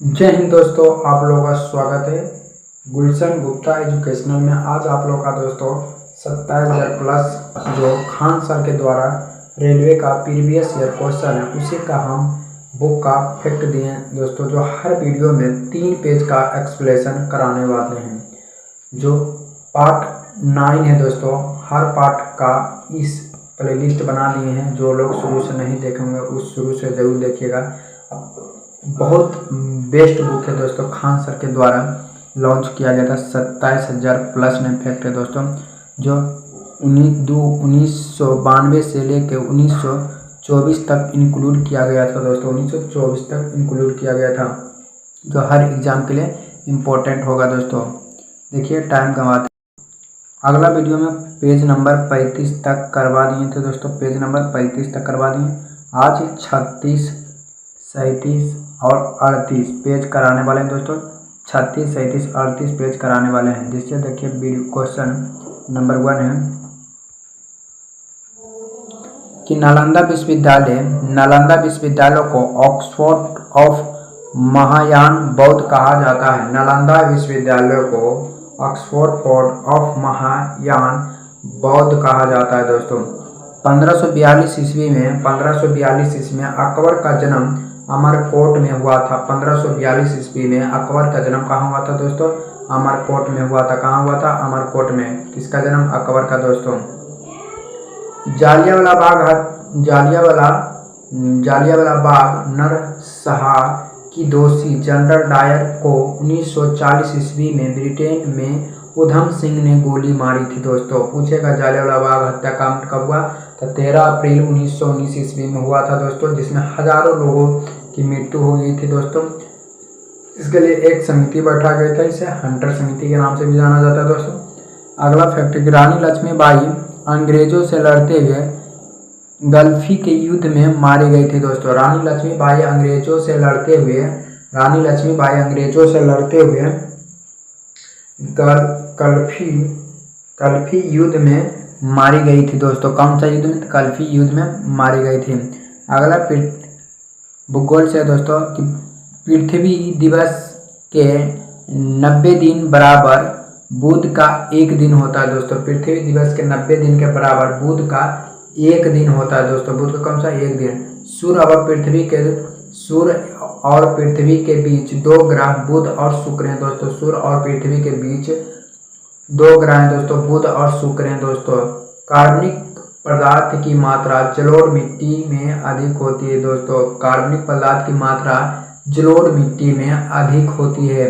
जय हिंद दोस्तों, आप लोगों का स्वागत है गुलशन गुप्ता एजुकेशनल में। आज आप लोगों का दोस्तों 27,000 प्लस जो खान सर के द्वारा रेलवे का प्रीवियस ईयर क्वेश्चन है उसी का हम बुक का फैक्ट दिए हैं दोस्तों, जो हर वीडियो में 3 पेज का एक्सप्लेनेशन कराने वाले हैं। जो पार्ट 9 है दोस्तों, हर पार्ट का इस प्लेलिस्ट बना लिए हैं। जो लोग शुरू से नहीं देखेंगे उस शुरू से ज़रूर देखिएगा। बहुत बेस्ट बुक है दोस्तों, खान सर के द्वारा लॉन्च किया गया था। 27,000 प्लस में फैक्ट है दोस्तों, जो 1992 से लेकर 1924 तक इंक्लूड किया गया था दोस्तों। 1924 तक इंक्लूड किया गया था, जो हर एग्ज़ाम के लिए इम्पोर्टेंट होगा दोस्तों। देखिए टाइम गंवाते। अगला वीडियो में पेज नंबर 35 तक करवा दिए थे दोस्तों, पेज नंबर 35 तक करवा दिए। आज 36, 37 और 38 पेज कराने वाले हैं दोस्तों। 36, 37, 38 पेज कराने वाले हैं। जिससे देखिए वीडियो क्वेश्चन नंबर 1 है कि नालंदा विश्वविद्यालय को ऑक्सफोर्ड ऑफ महायान बौद्ध कहा जाता है। नालंदा विश्वविद्यालय को ऑक्सफोर्ड ऑफ महायान बौद्ध कहा जाता है दोस्तों। 1542 ईस्वी में अकबर का जन्म अमरकोट में हुआ था। 1542 ईस्वी में अकबर का जन्म कहाँ हुआ था दोस्तों? अमरकोट में हुआ था। कहाँ हुआ था? अमरकोट में। किसका जन्म? अकबर का दोस्तों। जालियांवाला बाग नरसंहार की दोषी जनरल डायर को 1940 ईस्वी में ब्रिटेन में उधम सिंह ने गोली मारी थी दोस्तों। पूछेगा जालियांवाला बाग हत्याकांड कब हुआ? तो 13 अप्रैल 1919 ईस्वी में हुआ था दोस्तों, जिसमें हजारों लोगों की मृत्यु हो गई थी दोस्तों। इसके लिए एक समिति बैठा गया था, इसे हंटर समिति के नाम से भी जाना जाता है दोस्तों। अगला फैक्ट, रानी लक्ष्मीबाई अंग्रेजों से लड़ते हुए गल्फी के युद्ध में मारी गई थी दोस्तों। रानी लक्ष्मीबाई अंग्रेजों से लड़ते हुए गल्फी युद्ध में मारी गई थी दोस्तों। कौन सा युद्ध में? गल्फी युद्ध में मारी गई थी। अगला भूगोल से दोस्तों कि पृथ्वी दिवस के 90 दिन बराबर बुध का 1 दिन होता है दोस्तों। पृथ्वी दिवस के 90 दिन के बराबर बुध का 1 दिन होता है दोस्तों। बुध का कौन सा? 1 दिन। सूर्य और पृथ्वी के बीच 2 ग्रह बुध और शुक्र हैं दोस्तों। सूर्य और पृथ्वी के बीच 2 ग्रह हैं दोस्तों, बुध और शुक्र हैं दोस्तों। कार्बनिक पदार्थ की मात्रा जलोढ़ मिट्टी में अधिक होती है दोस्तों। कार्बनिक पदार्थ की मात्रा जलोढ़ मिट्टी में अधिक होती है।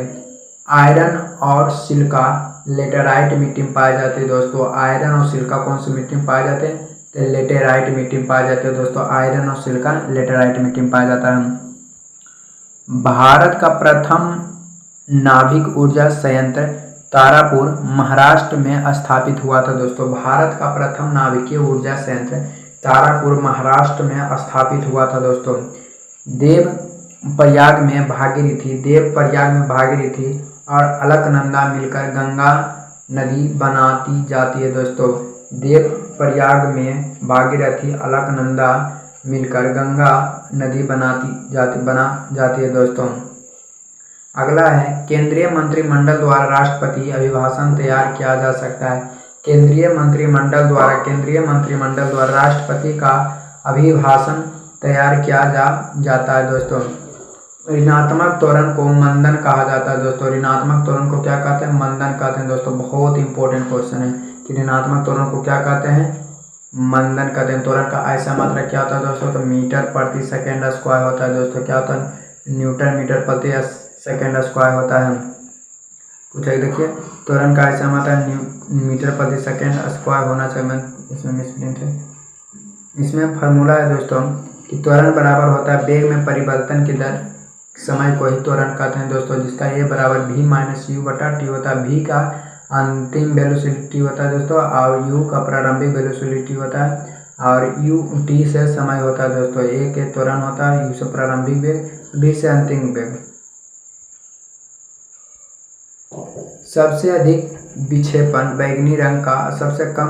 आयरन और सिलिका लेटेराइट मिट्टी में पाए जाते हैं दोस्तों। आयरन और सिलिका कौन सी मिट्टी में पाए जाते हैं? तो लेटेराइट मिट्टी में पाए जाते हैं दोस्तों। आयरन और सिलिका लेटेराइट मिट्टी में पाया जाता है। भारत का प्रथम नाभिक ऊर्जा संयंत्र तारापुर महाराष्ट्र में स्थापित हुआ था दोस्तों। भारत का प्रथम नाभिकीय ऊर्जा संयंत्र तारापुर महाराष्ट्र में स्थापित हुआ था दोस्तों। देवप्रयाग में भागीरथी और अलकनंदा मिलकर गंगा नदी बनाती जाती है दोस्तों। देवप्रयाग में भागीरथी अलकनंदा मिलकर गंगा नदी बना जाती है दोस्तों। अगला है केंद्रीय मंत्रिमंडल द्वारा राष्ट्रपति अभिभाषण तैयार किया जा सकता है। केंद्रीय मंत्रिमंडल द्वारा राष्ट्रपति का अभिभाषण तैयार किया जाता है दोस्तों। ऋणात्मक त्वरण को मंदन कहा जाता है दोस्तों। ऋणात्मक त्वरण को क्या कहते हैं? मंदन कहते हैं दोस्तों। बहुत इंपॉर्टेंट क्वेश्चन है कि ऋणात्मक त्वरण को क्या कहते हैं? मंदन कहते हैं। त्वरण का ऐसा मात्रा क्या होता है दोस्तों? तो मीटर प्रति सेकेंड स्क्वायर होता है दोस्तों। क्या होता है? न्यूटन मीटर प्रति सेकेंड स्क्वायर होता है। कुछ देखिए, त्वरण का ऐसा मात्रा मीटर प्रति सेकेंड स्क्वायर होना चाहिए। इसमें मिसप्रिंट है। इसमें फार्मूला है दोस्तों कि त्वरण बराबर होता है वेग में परिवर्तन की दर, समय को ही त्वरण कहते हैं दोस्तों, जिसका ये बराबर v माइनस यू बटा टी होता है। v का अंतिम वेलोसिटी होता है दोस्तों, और u का प्रारंभिक वेलोसिटी होता है, और u t से समय होता है दोस्तों। a के त्वरण होता है, u से प्रारंभिक वेग, v से अंतिम वेग। सबसे अधिक विक्षेपण बैंगनी रंग का, सबसे कम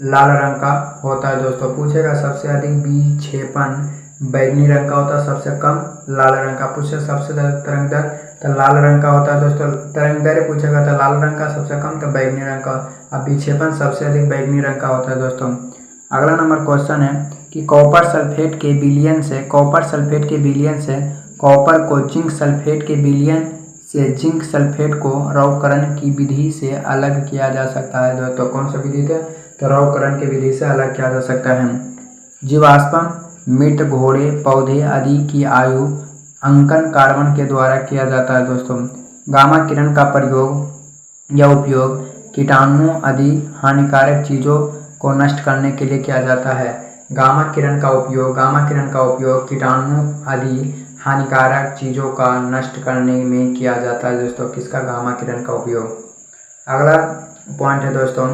लाल रंग का होता है दोस्तों। पूछेगा सबसे अधिक विक्षेपण बैगनी रंग का होता है, सबसे कम लाल रंग का। पूछे सबसे ज़्यादा तरंगदैर्घ्य तो लाल रंग का होता है दोस्तों। तरंगदैर्घ्य पूछेगा तो लाल रंग का सबसे कम तो बैगनी रंग का। अब विक्षेपण सबसे अधिक बैगनी रंग का होता है दोस्तों। अगला नंबर क्वेश्चन है कि कॉपर सल्फेट के विलयन से कॉपर को जिंक सल्फेट के विलयन से जिंक सल्फेट को रौकरण की विधि से अलग किया जा सकता है दोस्तों। कौन सा विधि थे? तो रौकरण की विधि से अलग किया जा सकता है। जीवाश्म, मृत घोड़े, पौधे आदि की आयु अंकन कार्बन के द्वारा किया जाता है दोस्तों। गामा किरण का प्रयोग या उपयोग कीटाणुओं आदि हानिकारक चीज़ों को नष्ट करने के लिए किया जाता है। गामा किरण का उपयोग कीटाणुओं आदि हानिकारक चीज़ों का नष्ट करने में किया जाता है दोस्तों। किसका? गामा किरण का उपयोग। अगला पॉइंट है दोस्तों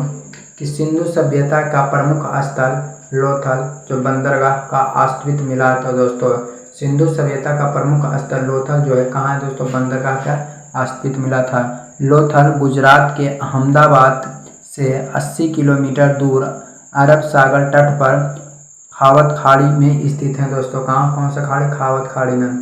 कि सिंधु सभ्यता का प्रमुख स्थल लोथल जो बंदरगाह का अस्तित्व मिला था दोस्तों। सिंधु सभ्यता का प्रमुख स्थल लोथल जो है कहाँ है दोस्तों? बंदरगाह का अस्तित्व मिला था। लोथल गुजरात के अहमदाबाद से 80 किलोमीटर दूर अरब सागर तट पर खावत खाड़ी में स्थित है दोस्तों। कहाँ? कौन सा खाड़ी? खावत खाड़ी में।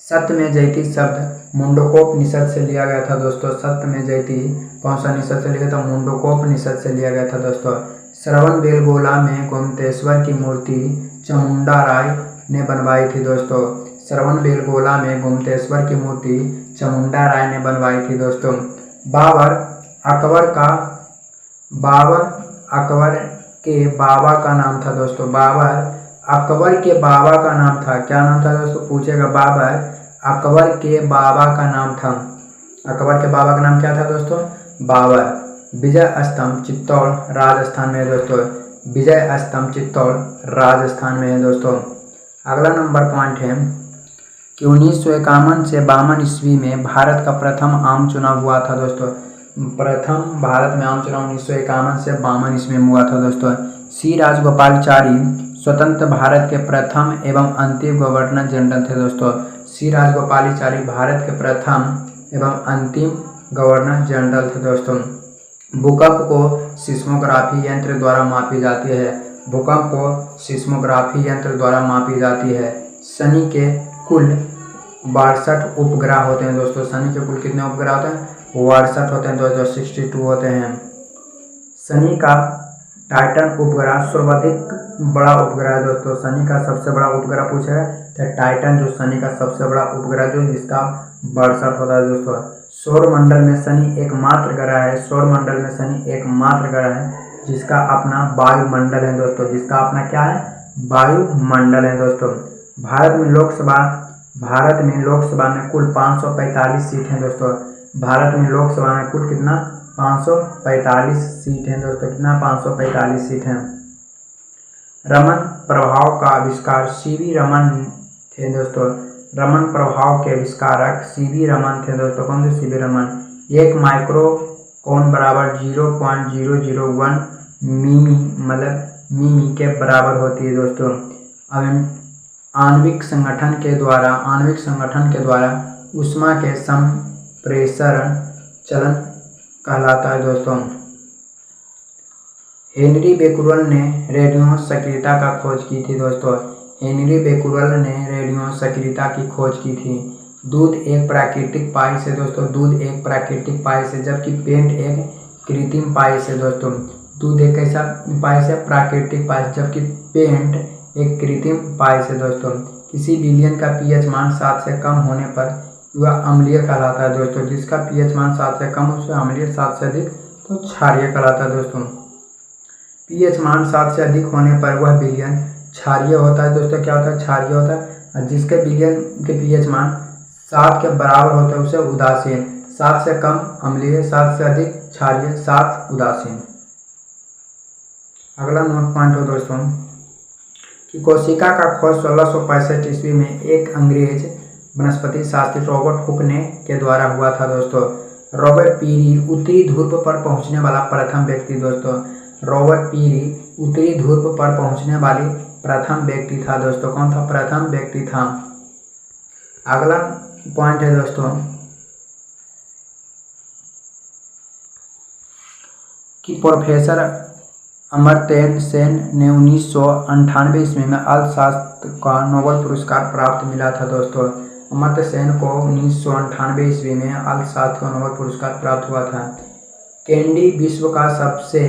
सत्य में जयती शब्द मुंडकोपनिषद से लिया गया था दोस्तों। सत्य में जयती कौन सा निषद से लिया था? मुंडकोपनिषद से लिया गया था दोस्तों। श्रवणबेलगोला में गोमतेश्वर की मूर्ति चामुंडा राय ने बनवाई थी दोस्तों। श्रवणबेलगोला में गोमतेश्वर की मूर्ति चामुंडा राय ने बनवाई थी दोस्तों। बाबर अकबर के बाबा का नाम था दोस्तों। बाबर अकबर के बाबा का नाम था। क्या नाम था दोस्तों? पूछेगा। बाबर अकबर के बाबा का नाम था। अकबर के बाबा का नाम क्या था दोस्तों? बाबर। विजय स्तंभ चित्तौड़ राजस्थान में है दोस्तों। विजय स्तंभ चित्तौड़ राजस्थान में है दोस्तों। अगला नंबर पॉइंट है कि 1951 से 52 ईस्वी में भारत का प्रथम आम चुनाव हुआ था दोस्तों। प्रथम भारत में आम चुनाव 1951 से 52 ईस्वी में हुआ था दोस्तों। सी राजगोपालाचारी स्वतंत्र भारत के प्रथम एवं अंतिम गवर्नर जनरल थे दोस्तों। सी राजगोपालाचारी भारत के प्रथम एवं अंतिम गवर्नर जनरल थे दोस्तों। भूकंप को सिस्मोग्राफी यंत्र द्वारा मापी जाती है। भूकंप को सिस्मोग्राफी यंत्र द्वारा मापी जाती है। शनि के कुल 62 उपग्रह होते हैं दोस्तों। शनि के कुल कितने उपग्रह होते हैं? 62 होते हैं दोस्तों। 62 होते हैं। शनि का टाइटन उपग्रह सर्वाधिक बड़ा उपग्रह है दोस्तों। शनि का सबसे बड़ा उपग्रह पूछा है तो टाइटन जो शनि का सबसे बड़ा उपग्रह जो जिसका 62 होता है दोस्तों। सौरमंडल में शनि एकमात्र ग्रह है। सौरमंडल में शनि एकमात्र ग्रह है जिसका अपना वायुमंडल है दोस्तों। जिसका अपना क्या है? वायुमंडल है दोस्तों। भारत में लोकसभा में कुल 545 सीट हैं दोस्तों। भारत में लोकसभा में कुल कितना? 545 सीट हैं दोस्तों। कितना? 545 सीट हैं। रमन प्रभाव का आविष्कार सीवी रमन थे दोस्तों। रमन प्रभाव के आविष्कारक सीवी रमन थे दोस्तों। कौन थे? सीवी रमन। एक माइक्रोकॉन बराबर 0.001 मिमी मिमी के बराबर होती है दोस्तों। आणविक संगठन के द्वारा ऊष्मा के संप्रेषण चलन कहलाता है दोस्तों। हेनरी बेकुरल ने रेडियो सक्रियता का खोज की थी दोस्तों। हेनरी बेकुरल ने रेडियो सक्रियता की खोज की थी। दूध एक प्राकृतिक पाई से दोस्तों। दूध एक प्राकृतिक पाई से जबकि पेंट एक कृत्रिम पाई से दोस्तों। दूध एक कैसा पाई से? प्राकृतिक पाई से। जबकि पेंट एक कृत्रिम पाई से दोस्तों। किसी विलयन का पीएच मान 7 से कम होने पर वह अम्लीय कहलाता है दोस्तों। जिसका पीएच मान 7 से कम उससे अम्लीय, 7 से अधिक तो क्षारीय कहलाता है दोस्तों। पीएच मान 7 से अधिक होने पर वह विलयन क्षारीय होता है दोस्तों। क्या होता है? क्षारीय होता है। और जिसके विलयन के पीएच मान 7 के बराबर होता है उसे उदासीन। 7 से कम अम्लीय, 7 से अधिक क्षारीय, 7 उदासीन। अगला नोट पॉइंट हो दोस्तों कि कोशिका का खोज 1665 ईस्वी में एक अंग्रेज वनस्पति शास्त्री रॉबर्ट हुक के द्वारा हुआ था दोस्तों। रॉबर्ट पीरी उत्तरी ध्रुव पर पहुंचने वाला प्रथम व्यक्ति दोस्तों। रॉबर्ट पीरी उत्तरी ध्रुव पर पहुंचने वाली प्रथम व्यक्ति था दोस्तों। कौन था? प्रथम व्यक्ति था। अगला पॉइंट है दोस्तों कि प्रोफेसर अमर्त्य सेन ने 1998 ईस्वी में अर्थशास्त्र का नोबेल पुरस्कार प्राप्त मिला था दोस्तों। अमर्त्य सेन को 1998 ईस्वी में अर्थशास्त्र का नोबेल पुरस्कार प्राप्त हुआ था। कैंडी विश्व का सबसे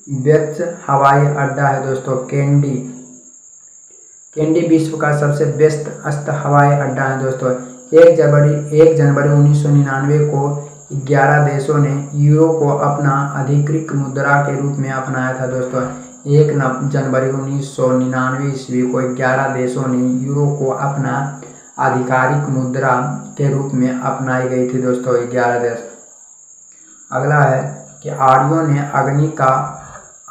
व्यस्त हवाई अड्डा है दोस्तों। कैंडी विश्व का सबसे व्यस्त हवाई अड्डा है दोस्तों। 1 जनवरी 1999 को 11 देशों ने यूरो को अपना अधिकृत मुद्रा के रूप में अपनाया था दोस्तों। 1 जनवरी 1999 ईस्वी को 11 देशों ने यूरो को अपना आधिकारिक मुद्रा के रूप में अपनाई गई थी दोस्तों, 11 देश। अगला है कि आर्यों ने अग्नि का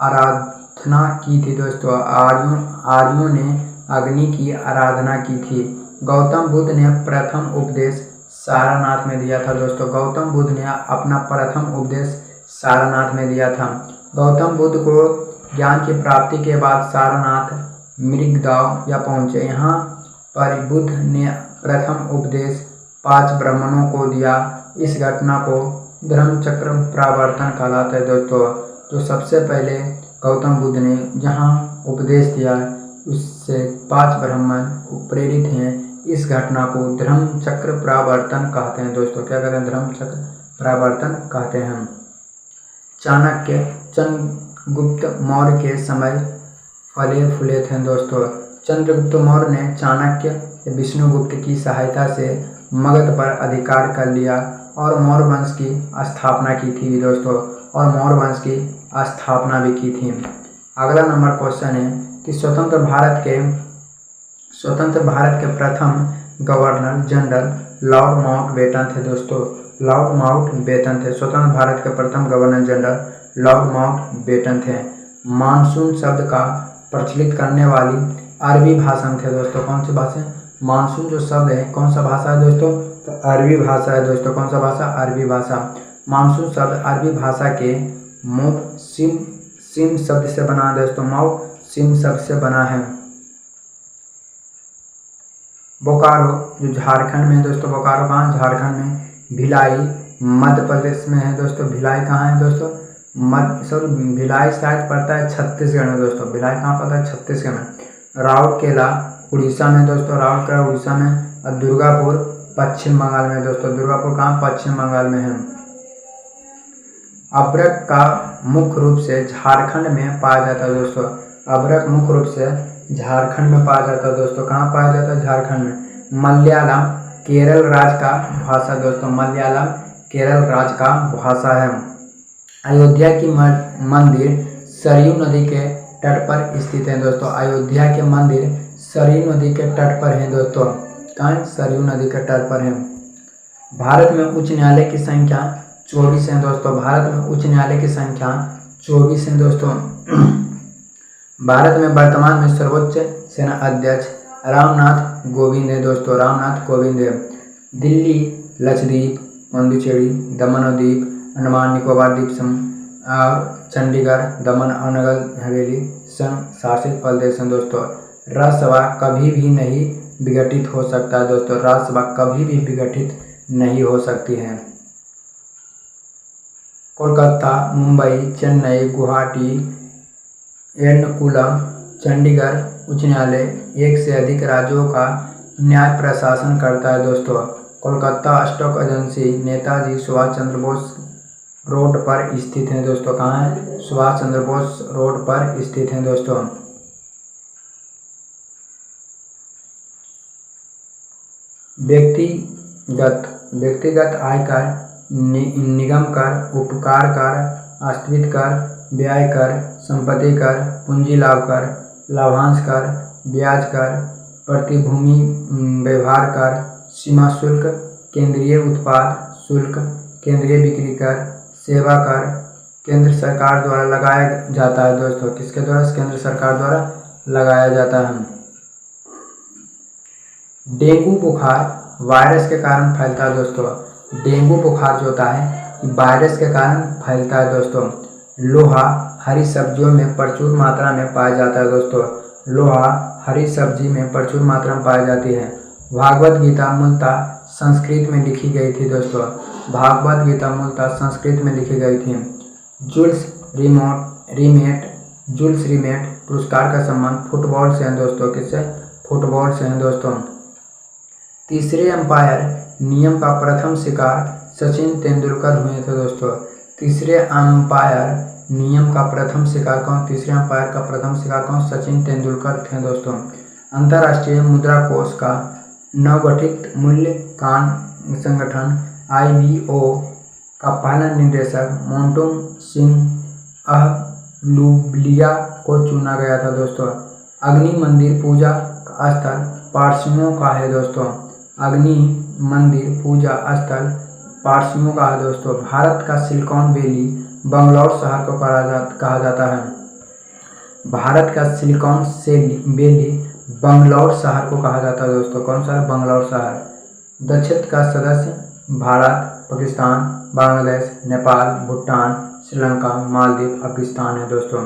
आराधना की थी दोस्तों। आर्यों ने अग्नि की आराधना की थी। गौतम बुद्ध ने प्रथम उपदेश सारनाथ में दिया था दोस्तों। गौतम बुद्ध ने अपना प्रथम उपदेश सारनाथ में दिया था। गौतम बुद्ध को ज्ञान की प्राप्ति के बाद सारनाथ मृगदाव या पहुँचे। यहाँ पर बुद्ध ने प्रथम उपदेश 5 ब्राह्मणों को दिया। इस घटना को धर्मचक्र प्रवर्तन कहलाता है दोस्तों। तो सबसे पहले गौतम बुद्ध ने जहाँ उपदेश दिया उससे 5 ब्राह्मण प्रेरित हैं। इस घटना को धर्मचक्र प्रवर्तन कहते हैं दोस्तों। क्या कहते हैं? धर्मचक्र प्रवर्तन कहते हैं। चाणक्य चंद्रगुप्त मौर्य के समय फले फूले थे दोस्तों। चंद्रगुप्त मौर्य ने चाणक्य विष्णुगुप्त की सहायता से मगध पर अधिकार कर लिया और मौर्य वंश की स्थापना की थी दोस्तों। और मौर्य वंश की स्थापना भी की थी। अगला नंबर क्वेश्चन है कि स्वतंत्र भारत के प्रथम गवर्नर जनरल लॉर्ड माउंटबेटन थे दोस्तों। लॉर्ड माउंटबेटन थे। स्वतंत्र भारत के प्रथम गवर्नर जनरल लॉर्ड माउंटबेटन थे। मानसून शब्द का प्रचलित करने वाली अरबी भाषा थे दोस्तों। कौन सी भाषा? मानसून जो शब्द है कौन सा भाषा है दोस्तों? तो अरबी भाषा है दोस्तों। कौन सा भाषा? अरबी भाषा। मानसून शब्द अरबी भाषा के सिम शब्द से बना है दोस्तों। सिम शब्द से बना है। बोकारो जो झारखंड में है दोस्तों। बोकारो कहाँ? झारखंड में। भिलाई मध्य प्रदेश में है दोस्तों। भिलाई कहाँ है दोस्तों? भिलाई शायद पड़ता है छत्तीसगढ़ में दोस्तों। भिलाई कहाँ पड़ता है? छत्तीसगढ़ में। राउरकेला उड़ीसा में दोस्तों। राउरकेला उड़ीसा में। और दुर्गापुर पश्चिम बंगाल में दोस्तों। दुर्गापुर कहाँ? पश्चिम बंगाल में है। अभ्रक का मुख्य रूप से झारखंड में पाया जाता है दोस्तों। अभ्रक मुख्य रूप से झारखंड में पाया जाता है दोस्तों। कहाँ पाया जाता है? झारखंड में। मलयालम केरल राज्य का भाषा दोस्तों। मलयालम केरल राज्य का भाषा है। अयोध्या की मंदिर सरयू नदी के तट पर स्थित है दोस्तों। अयोध्या के मंदिर सरयू नदी के तट पर है दोस्तों। कहाँ? सरयू नदी के तट पर है। भारत में उच्च न्यायालय की संख्या 24 है दोस्तों। भारत में उच्च न्यायालय की संख्या 24 है दोस्तों। भारत में वर्तमान में सर्वोच्च सेना अध्यक्ष रामनाथ कोविंद है दोस्तों। रामनाथ कोविंद है। दिल्ली, लक्षद्वीप, पुडुचेरी, दमन और दीप, अंडमान निकोबार द्वीप समूह और चंडीगढ़, दमन और नगर हवेली संघ शासित प्रदेश हैं दोस्तों। राज्यसभा कभी भी नहीं विघटित हो सकता है दोस्तों। राज्यसभा कभी भी विघटित नहीं हो सकती है। कोलकाता, मुंबई, चेन्नई, गुवाहाटी, एर्नाकुलम, चंडीगढ़ उच्च न्यायालय 1 से अधिक राज्यों का न्याय प्रशासन करता है दोस्तों। Kolkata stock exchange Netaji Subhash Chandra Bose road पर स्थित है दोस्तों। कहाँ है? सुभाष चंद्र बोस रोड पर स्थित है दोस्तों। व्यक्तिगत आयकर, निगम कर, उपकार कर, आश्रित कर, व्यय कर, संपत्ति कर, पूंजी लाभ कर, लाभांश कर, ब्याज कर, प्रतिभूमि व्यवहार कर, सीमा शुल्क, केंद्रीय उत्पाद शुल्क, केंद्रीय बिक्री कर, सेवा कर केंद्र सरकार द्वारा लगाया जाता है दोस्तों। किसके द्वारा? केंद्र सरकार द्वारा लगाया जाता है। डेंगू बुखार वायरस के कारण फैलता है दोस्तों। डेंगू बुखार जो होता है वायरस के कारण फैलता है दोस्तों। लोहा हरी सब्जियों में प्रचुर मात्रा में पाया जाता है दोस्तों। लोहा हरी सब्जी में प्रचुर मात्रा में पाई जाती है। भागवत गीता मूलतः संस्कृत में लिखी गई थी दोस्तों। भागवत गीता मूलतः संस्कृत में लिखी गई थी। जूल्स रीमेट जुल्स रिमेट पुरस्कार का संबंध फुटबॉल से है दोस्तों। किससे? फुटबॉल से है दोस्तों। तीसरे अंपायर नियम का प्रथम शिकार सचिन तेंदुलकर हुए थे दोस्तों। तीसरे अंपायर नियम का प्रथम शिकार कौन? तीसरे अंपायर का प्रथम शिकार कौन? सचिन तेंदुलकर थे दोस्तों। अंतर्राष्ट्रीय मुद्रा कोष का नवगठित मूल्यांकन संगठन IBO का पहला निदेशक मोंटूम सिंह अहलुवालिया को चुना गया था दोस्तों। अग्नि मंदिर पूजा का स्थल पारसियों का है दोस्तों। अग्नि मंदिर पूजा स्थल पारसियों का है दोस्तों। भारत का सिलिकॉन वैली बंगलौर शहर को कहा जाता है। भारत का सिलिकॉन वैली बंगलौर शहर को कहा जाता है दोस्तों। कौन सा? बंगलौर शहर। दक्षिण का सदस्य भारत, पाकिस्तान, बांग्लादेश, नेपाल, भूटान, श्रीलंका, मालदीव, पाकिस्तान है दोस्तों।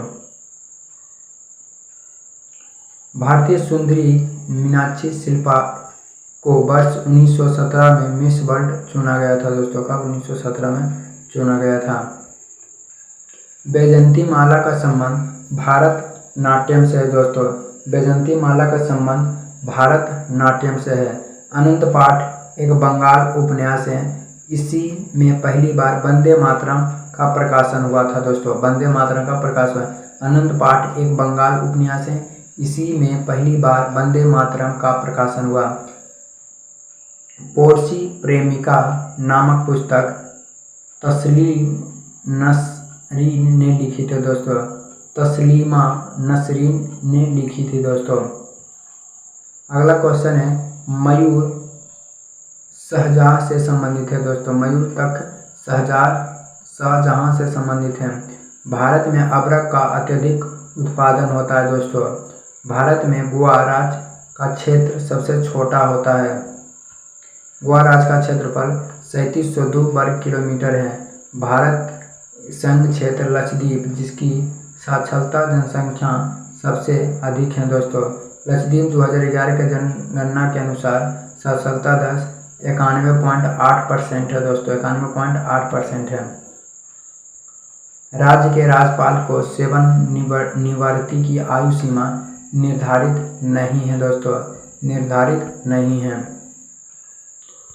भारतीय सुंदरी मीनाक्षी शिल्पा को वर्ष 1917 में मिस वर्ल्ड चुना गया था दोस्तों। कब? 1917 में चुना गया था। वैजयंती माला का संबंध भारत नाट्यम से है दोस्तों। वैजयंती माला का संबंध भारत नाट्यम से है। अनंत पाठ एक बंगाल उपन्यास है। इसी में पहली बार वंदे मातरम का प्रकाशन हुआ था दोस्तों। वंदे मातरम का प्रकाश हुआ। अनंत पाठ एक बंगाल उपन्यास है। इसी में पहली बार वंदे मातरम का प्रकाशन हुआ। पोर्शी प्रेमिका नामक पुस्तक तस्लीम नसरीन ने लिखी थी दोस्तों। तस्लीमा नसरीन ने लिखी थी दोस्तों। अगला क्वेश्चन है मयूर शाहजहां से संबंधित है दोस्तों। मयूर तक शाहजहां से संबंधित है। भारत में अबरख का अत्यधिक उत्पादन होता है दोस्तों। भारत में गोवा राज्य का क्षेत्र सबसे छोटा होता है। गोवा राज्य का क्षेत्रफल 3702 वर्ग किलोमीटर है। भारत संघ क्षेत्र लक्षद्वीप जिसकी साक्षरता जनसंख्या सबसे अधिक है दोस्तों। लक्षद्वीप 2011 के जनगणना के अनुसार साक्षरता दर 91.8% है दोस्तों। 91.8% है। राज्य के राज्यपाल को सेवानिवृत्ति की आयु सीमा निर्धारित नहीं है दोस्तों। निर्धारित नहीं है।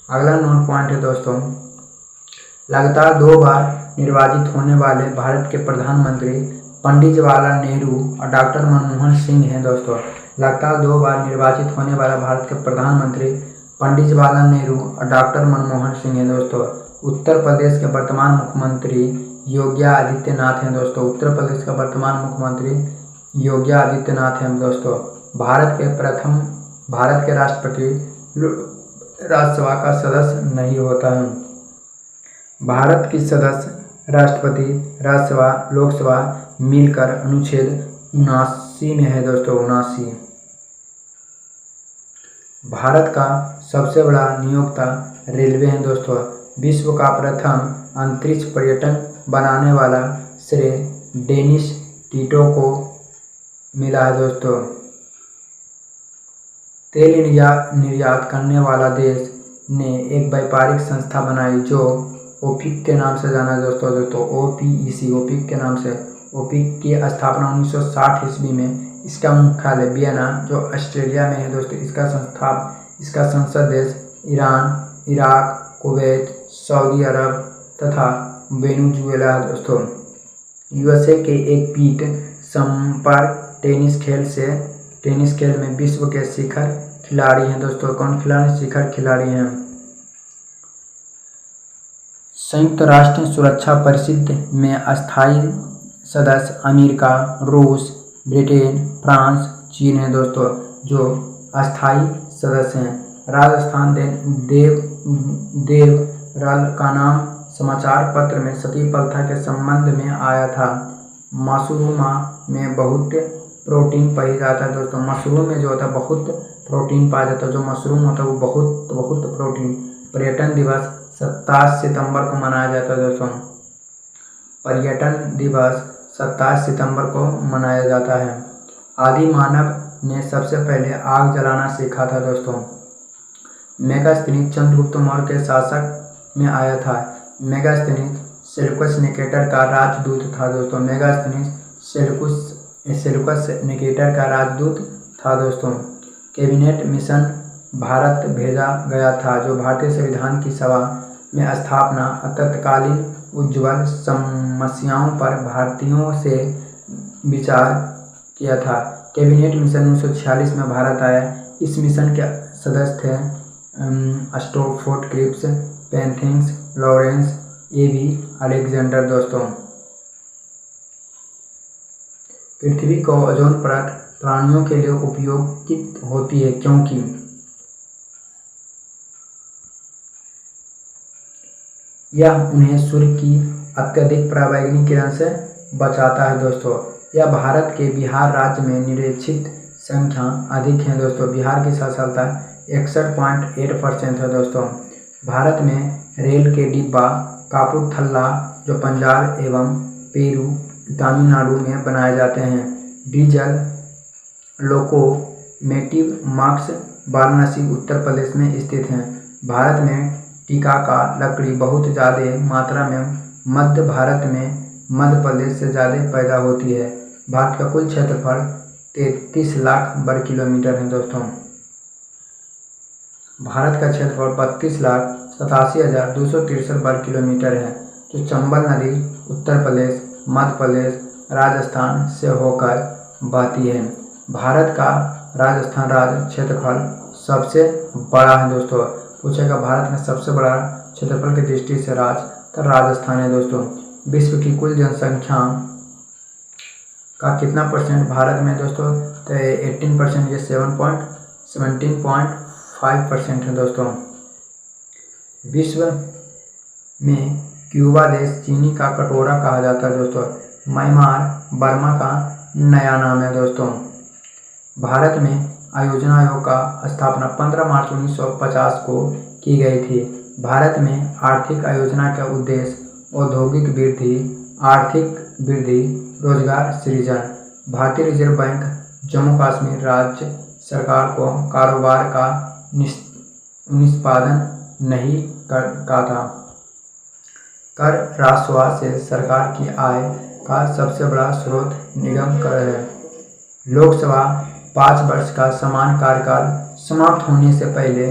अगला नोट पॉइंट है दोस्तों, लगातार 2 बार निर्वाचित होने वाले भारत के प्रधानमंत्री पंडित जवाहरलाल नेहरू और डॉक्टर मनमोहन सिंह हैं दोस्तों। लगातार 2 बार निर्वाचित होने वाला भारत के प्रधानमंत्री पंडित जवाहरलाल नेहरू और डॉक्टर मनमोहन सिंह हैं दोस्तों। उत्तर प्रदेश के वर्तमान मुख्यमंत्री योगी आदित्यनाथ हैं दोस्तों। उत्तर प्रदेश का वर्तमान मुख्यमंत्री योगी आदित्यनाथ हैं दोस्तों। भारत के राष्ट्रपति राज्यसभा का सदस्य नहीं होता है। भारत की सदस्य राष्ट्रपति, राज्यसभा, लोकसभा मिलकर अनुच्छेद 79 में है दोस्तों। 79। भारत का सबसे बड़ा नियोक्ता रेलवे है दोस्तों। विश्व का प्रथम अंतरिक्ष पर्यटन बनाने वाला श्रेय डेनिस टिटो को मिला है दोस्तों। तेल निर्यात करने वाला देश ने एक व्यापारिक संस्था बनाई जो ओपेक के नाम से जाना है दोस्तों। OPEC, ओपेक के नाम से। ओपेक की स्थापना 1960 ईस्वी में। इसका मुख्यालय वियना जो ऑस्ट्रेलिया में है दोस्तों। इसका संसद देश ईरान, इराक, कुवैत, सऊदी अरब तथा वेनेजुएला है दोस्तों। USA के एक पीट संपर्क टेनिस खेल में विश्व के शिखर खिलाड़ी हैं दोस्तों। कौन खिलाड़ी? शिखर खिलाड़ी हैं। संयुक्त राष्ट्र सुरक्षा परिषद में अस्थायी सदस्य अमेरिका, रूस, ब्रिटेन, फ्रांस, चीन है दोस्तों जो अस्थायी सदस्य हैं। राजस्थान देवरल का नाम समाचार पत्र में सती प्रथा के संबंध में आया था। मशरूम में बहुत प्रोटीन पाया जाता है दोस्तों। मशरूम में जो होता है बहुत प्रोटीन पाया जाता है। जो मशरूम होता है वो बहुत प्रोटीन। पर्यटन दिवस 27 सितंबर को मनाया जाता है दोस्तों। पर्यटन दिवस 27 सितंबर को मनाया जाता है। आदि मानव ने सबसे पहले आग जलाना सीखा था दोस्तों। मेगास्थनीज चंद्रगुप्त मौर्य के शासक में आया था। मेगास्थनीज सेल्यूकस निकेटर का राजदूत था दोस्तों। मेगास्थनीज सेल्यूकस निकेटर का राजदूत था दोस्तों। कैबिनेट मिशन भारत भेजा गया था, जो भारतीय संविधान की सभा में स्थापना, तत्कालीन उज्ज्वल समस्याओं पर भारतीयों से विचार किया था। कैबिनेट मिशन 1946 में भारत आया। इस मिशन के सदस्य थे स्टोफोर्ड क्रिप्स, पेंथिंग्स, लॉरेंस, एबी अलेक्जेंडर दोस्तों। पृथ्वी को ओजोन परत प्राणियों के लिए उपयोगी होती है क्योंकि यह उन्हें सूर्य की अत्यधिक पराबैंगनी किरण से बचाता है दोस्तों। यह भारत के बिहार राज्य में निरक्षित संख्या अधिक है दोस्तों। बिहार की साक्षरता 61.8% है दोस्तों। भारत में रेल के डिब्बा कापुरथला, जो पंजाब एवं पेरू तमिलनाडु में बनाए जाते हैं। Diesel locomotive marks Varanasi Uttar Pradesh में स्थित हैं। भारत में टीका का लकड़ी बहुत ज़्यादा मात्रा में मध्य भारत में मध्य प्रदेश से ज़्यादा पैदा होती है। भारत का कुल क्षेत्रफल 33 लाख वर्ग किलोमीटर है दोस्तों। भारत का क्षेत्रफल 32,87,263 वर्ग किलोमीटर है, जो चंबल नदी उत्तर प्रदेश, मध्य प्रदेश, राजस्थान से होकर बहती है। भारत का राजस्थान राज्य क्षेत्रफल सबसे बड़ा है दोस्तों। पूछेगा भारत में सबसे बड़ा क्षेत्रफल की दृष्टि से राज्य तो राजस्थान है दोस्तों। विश्व की कुल जनसंख्या का कितना परसेंट भारत में दोस्तों? तो 18%, ये 17.5% है दोस्तों। विश्व में क्यूबा देश चीनी का कटोरा कहा जाता है दोस्तों। म्यांमार बर्मा का नया नाम है दोस्तों। भारत में आयोजना आयोग का स्थापना 15 मार्च 1950 को की गई थी। भारत में आर्थिक आयोजना का उद्देश्य औद्योगिक वृद्धि, आर्थिक वृद्धि, रोजगार सृजन। भारतीय रिजर्व बैंक जम्मू कश्मीर राज्य सरकार को कारोबार का निष्पादन नहीं करता था। कर राजस्व से सरकार की आय का सबसे बड़ा स्रोत निगम कर है। लोकसभा 5 वर्ष का समान कार्यकाल समाप्त होने से पहले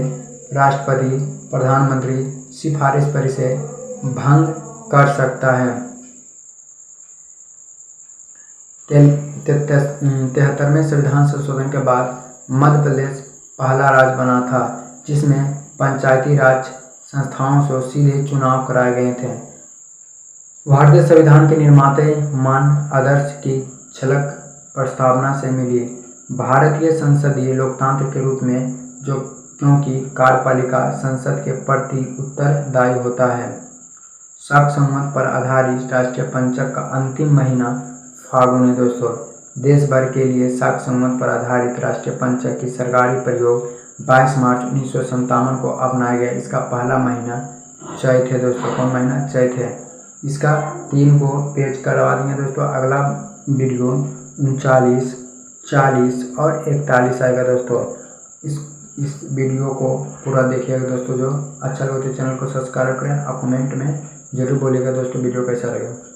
राष्ट्रपति प्रधानमंत्री सिफारिश पर इसे भंग कर सकता है। 73वें संविधान संशोधन के बाद मध्य प्रदेश पहला राज्य बना था जिसमें पंचायती राज संस्थाओं से सीधे चुनाव कराए गए थे। भारतीय संविधान के निर्माता मान आदर्श की झलक प्रस्तावना से मिली। भारतीय संसदीय लोकतंत्र के रूप में जो क्योंकि कार्यपालिका संसद के प्रति उत्तरदायी होता है। शाक संवत पर आधारित राष्ट्रीय पंचक का अंतिम महीना फागुन है दोस्तों। देश भर के लिए शाक संवत पर आधारित राष्ट्रीय पंचक की सरकारी प्रयोग 22 मार्च 1957 को अपनाया गया। इसका पहला महीना चैत है दोस्तों। कौन महीना? चैत है। इसका 3 को पेज करवा देंगे दोस्तों। अगला वीडियो 39, 40 और 41 आएगा दोस्तों। इस वीडियो को पूरा देखिएगा दोस्तों। जो अच्छा लगे तो चैनल को सब्सक्राइब करें। आप कमेंट में जरूर बोलिएगा दोस्तों वीडियो कैसा लगा।